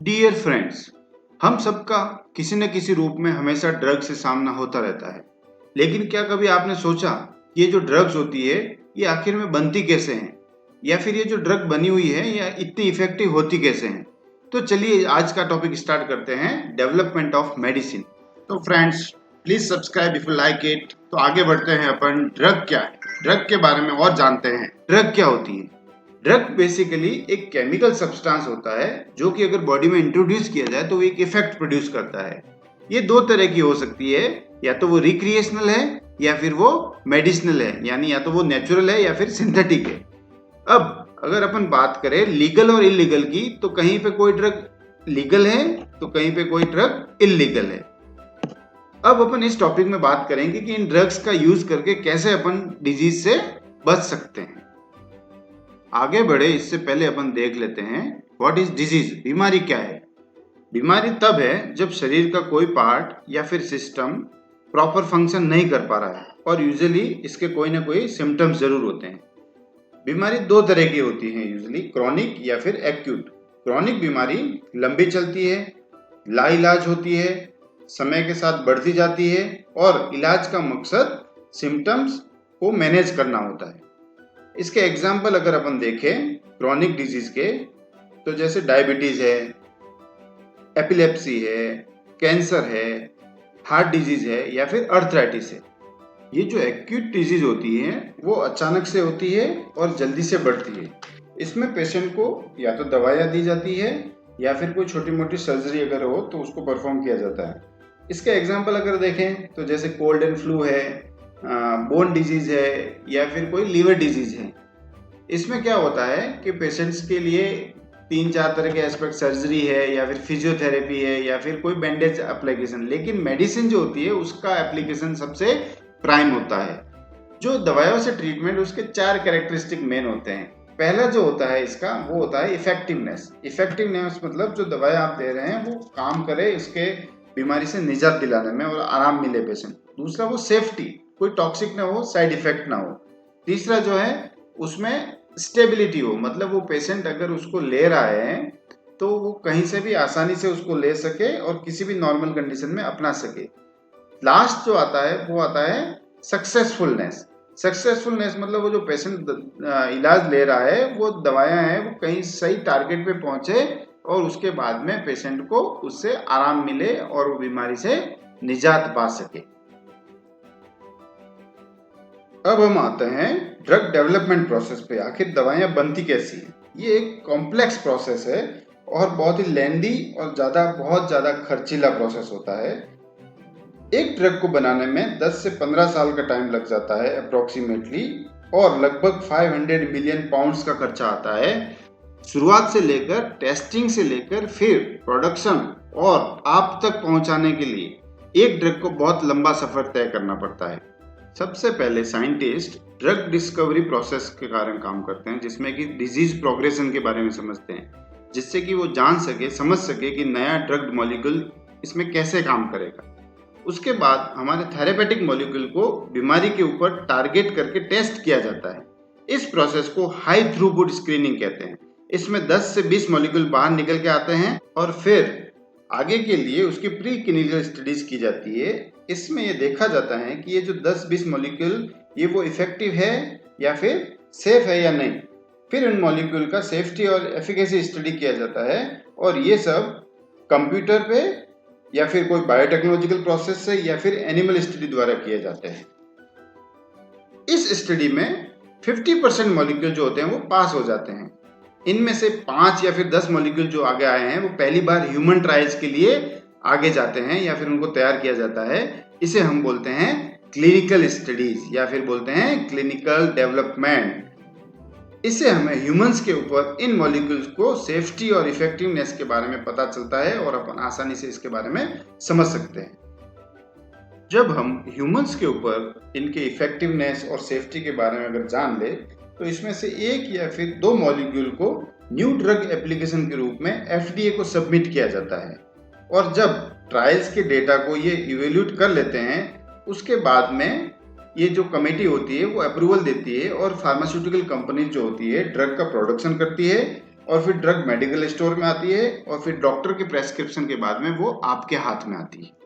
Dear friends, हम सबका किसी न किसी रूप में हमेशा ड्रग से सामना होता रहता है। लेकिन क्या कभी आपने सोचा कि ये जो ड्रग्स होती है ये आखिर में बनती कैसे हैं, या फिर ये जो ड्रग बनी हुई है या इतनी इफेक्टिव होती कैसे हैं? तो चलिए आज का टॉपिक स्टार्ट करते हैं, डेवलपमेंट ऑफ मेडिसिन। तो friends, please subscribe if you like it. तो आगे बढ़ते हैं, अपन ड्रग क्या है, ड्रग के बारे में और जानते हैं। ड्रग क्या होती है? ड्रग बेसिकली एक केमिकल सब्सटेंस होता है जो कि अगर बॉडी में इंट्रोड्यूस किया जाए तो वो एक इफेक्ट प्रोड्यूस करता है। ये दो तरह की हो सकती है, या तो वो रिक्रिएशनल है या फिर वो मेडिसिनल है, यानी या तो वो नेचुरल है या फिर सिंथेटिक है। अब अगर अपन बात करें लीगल और इलीगल की, तो कहीं पे कोई ड्रग लीगल है तो कहीं पे कोई ड्रग इलीगल है। अब अपन इस टॉपिक में बात करेंगे कि इन ड्रग्स का यूज करके कैसे अपन डिजीज से बच सकते हैं। आगे बढ़े इससे पहले अपन देख लेते हैं व्हाट इज डिजीज। बीमारी क्या है? बीमारी तब है जब शरीर का कोई पार्ट या फिर सिस्टम प्रॉपर फंक्शन नहीं कर पा रहा है, और यूजुअली इसके कोई ना कोई सिम्टम्स जरूर होते हैं। बीमारी दो तरह की होती है, यूजुअली क्रॉनिक या फिर एक्यूट। क्रॉनिक बीमारी लंबी चलती है, लाइलाज होती है, समय के साथ बढ़ती जाती है, और इलाज का मकसद सिम्टम्स को मैनेज करना होता है। इसके एग्जाम्पल अगर अपन देखें क्रॉनिक डिजीज के, तो जैसे डायबिटीज है, एपिलेप्सी है, कैंसर है, हार्ट डिजीज है, या फिर अर्थराइटिस है। ये जो एक्यूट डिजीज होती है वो अचानक से होती है और जल्दी से बढ़ती है। इसमें पेशेंट को या तो दवाइयाँ दी जाती है या फिर कोई छोटी मोटी सर्जरी अगर हो तो उसको परफॉर्म किया जाता है। इसके एग्जाम्पल अगर देखें तो जैसे कोल्ड एंड फ्लू है, बोन डिजीज है, या फिर कोई लीवर डिजीज है। इसमें क्या होता है कि पेशेंट्स के लिए 3-4 तरह के एस्पेक्ट, सर्जरी है या फिर फिजियोथेरेपी है या फिर कोई बैंडेज एप्लीकेशन। लेकिन मेडिसिन जो होती है उसका एप्लीकेशन सबसे प्राइम होता है। जो दवाइयों से ट्रीटमेंट, उसके 4 कैरेक्टरिस्टिक मेन होते हैं। पहला जो होता है इसका वो होता है इफेक्टिवनेस। इफेक्टिवनेस मतलब जो दवाई आप दे रहे हैं वो काम करे, इसके बीमारी से निजात दिलाने में और आराम मिले पेशेंट। दूसरा वो सेफ्टी, कोई टॉक्सिक ना हो, साइड इफेक्ट ना हो। तीसरा जो है उसमें स्टेबिलिटी हो, मतलब वो पेशेंट अगर उसको ले रहा है तो वो कहीं से भी आसानी से उसको ले सके और किसी भी नॉर्मल कंडीशन में अपना सके। लास्ट जो आता है वो आता है सक्सेसफुलनेस। सक्सेसफुलनेस मतलब वो जो पेशेंट इलाज ले रहा है, वो दवाएं हैं वो कहीं सही टारगेट पे पहुंचे और उसके बाद में पेशेंट को उससे आराम मिले और वो बीमारी से निजात पा सके। अब हम आते हैं ड्रग डेवलपमेंट प्रोसेस पे। आखिर दवाइयाँ बनती कैसी हैं? ये एक कॉम्प्लेक्स प्रोसेस है और बहुत ही लेंदी और बहुत ज़्यादा खर्चीला प्रोसेस होता है। एक ड्रग को बनाने में 10 से 15 साल का टाइम लग जाता है अप्रोक्सीमेटली, और लगभग 500 मिलियन पाउंड्स का खर्चा आता है। शुरुआत से लेकर, टेस्टिंग से लेकर फिर प्रोडक्शन और आप तक पहुंचाने के लिए एक ड्रग को बहुत लंबा सफर तय करना पड़ता है। सबसे पहले साइंटिस्ट ड्रग डिस्कवरी प्रोसेस के कारण काम करते हैं, जिसमें कि डिजीज प्रोग्रेशन के बारे में समझते हैं, जिससे कि वो जान सके, समझ सके कि नया ड्रग मॉलिक्यूल इसमें कैसे काम करेगा। उसके बाद हमारे थेरेपेटिक मॉलिक्यूल को बीमारी के ऊपर टारगेट करके टेस्ट किया जाता है। इस प्रोसेस को हाई थ्रूपुट स्क्रीनिंग कहते हैं। इसमें 10 से 20 मॉलिक्यूल बाहर निकल के आते हैं और फिर आगे के लिए उसकी प्री क्लिनिकल स्टडीज की जाती है। इसमें यह देखा जाता है कि ये जो 10-20 मॉलिक्यूल ये वो इफेक्टिव है या फिर सेफ है या नहीं। फिर उन मॉलिक्यूल का सेफ्टी और एफिकेसी स्टडी किया जाता है, और ये सब कंप्यूटर पे या फिर कोई बायोटेक्नोलॉजिकल प्रोसेस से या फिर एनिमल स्टडी द्वारा किए जाते हैं। इस स्टडी में 50% मॉलिक्यूल जो होते हैं वो पास हो जाते हैं। इनमें से 5 या फिर 10 मॉलिक्यूल जो आगे आए हैं वो पहली बार ह्यूमन ट्रायल्स के लिए आगे जाते हैं या फिर उनको तैयार किया जाता है। इसे हम बोलते हैं क्लिनिकल स्टडीज या फिर बोलते हैं क्लिनिकल डेवलपमेंट। इससे हमें ह्यूमंस के ऊपर इन मॉलिक्यूल्स को सेफ्टी और इफेक्टिवनेस के बारे में पता चलता है और अपन आसानी से इसके बारे में समझ सकते हैं। जब हम ह्यूमंस के ऊपर इनके इफेक्टिवनेस और सेफ्टी के बारे में अगर जान ले, तो इसमें से एक या फिर 2 मॉलिक्यूल को न्यू ड्रग एप्लीकेशन के रूप में FDA को सबमिट किया जाता है, और जब ट्रायल्स के डेटा को ये इवेल्यूट कर लेते हैं, उसके बाद में ये जो कमेटी होती है वो अप्रूवल देती है और फार्मास्यूटिकल कंपनी जो होती है ड्रग का प्रोडक्शन करती है और फिर ड्रग मेडिकल स्टोर में आती है और फिर डॉक्टर के प्रेस्क्रिप्शन के बाद में वो आपके हाथ में आती है।